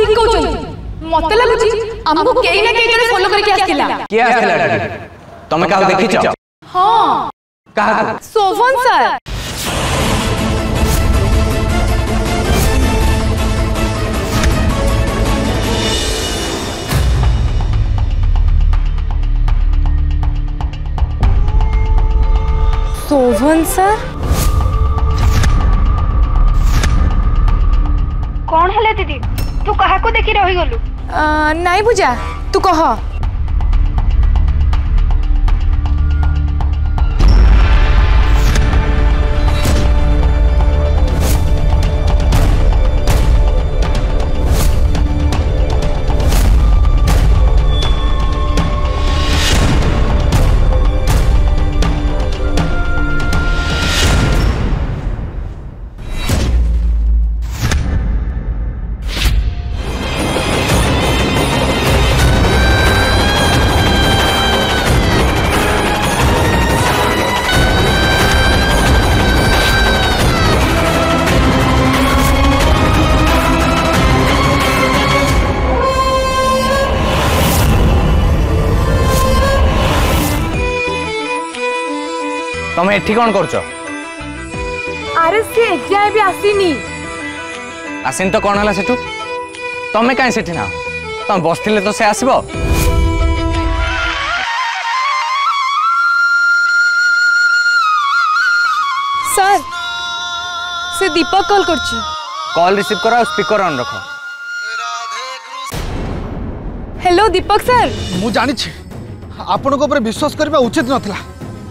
ठीक कहउछन मते लागुची हमको केही ना केही जने फॉलो करके आस्तिला के आस्तिला तमे का देखिछ हां कहा सोफन सर सोफन सर कौन है दीदी तू कहा को देखी रही गलु नहीं बुझा तू कह तमे एठी कोन करछो अरे से एजाय भी आसीनी आसिन तो कोन हला सेठू तमे काई सेठी ना तमे बसथिले तो से आसीबो सर से दीपक कॉल करछि कॉल रिसीव करा स्पीकर ऑन रखो हेलो दीपक सर मु जानि छी आपन को ऊपर विश्वास करबा उचित नथला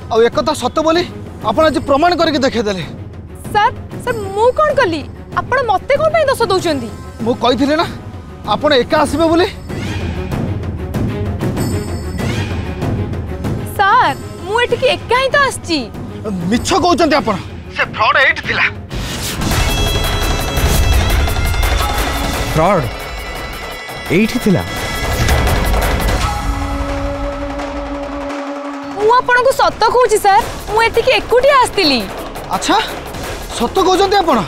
आ एक कथा सत्य बोली आपण आज प्रमाण करके देखे देले सर सर मु कोन कली आपण मते कोन पे दोष दउचंदी मु कहिथिले ना आपण एका आसीबे बोली सर मु एठी के एका ही तो आछी मिछ कहउचंती आपण से फ्रॉड एट थिला फ्रॉड एठी थिला मु आपण को सत्य कहूची सर मु एठी के एकुटी आस्तिली अच्छा सत्य कहउचंती आपण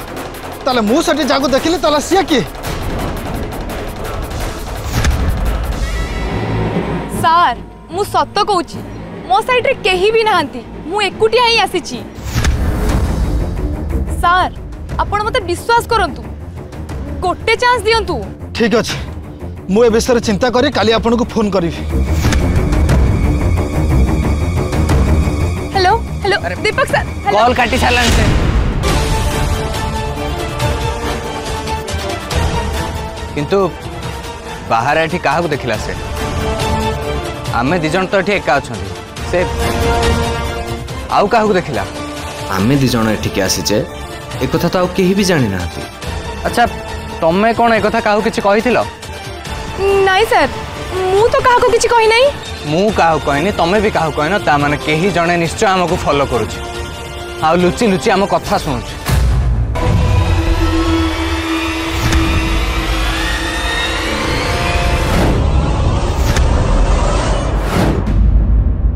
ताले मु सटे जागो देखिले ताला सिया के सर मु सत्य कहूची मो साइड रे केही भी नाहंती मु एकुटी ही आसीची सर आपण मते विश्वास करंतु गोटे चांस दियंतु ठीक अछि मु ए विषय चिंता करी काली आपण को फोन करिवि हेलो हेलो दीपक सर कॉल काटी सालन से किंतु बाहर एठी काहा को देखिला से आमे दिजन तो एठी एका अछंती से आउ काहा को देखिला आमे दिजन एठी के आसी जे एक कथा तो आउ केही भी जानि नाथि अच्छा तमे कोन एक कथा काहू किछि कहिथिलो नहीं सर मु तो काहा को किछि कहि नहीं मु काहू कहनी तमे भी काहू कहनो ता माने केही जणे निश्चय हमको फॉलो करूछि आ लुचि लुचि हम कथा सुनुछि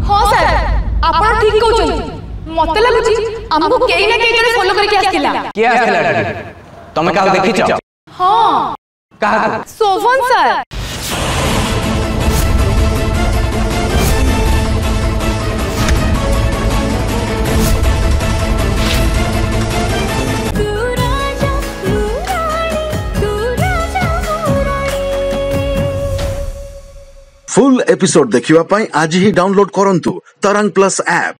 हां सर आपण ठीक कहउछन मते लागुची हमको केही ना केही जने फॉलो करके आस्तिला के आस्तिला तमे काहू देखिछ हां काहा सोफन सर फुल एपिसोड देखिवा पाई आज ही डाउनलोड करंतु तरंग प्लस ऐप।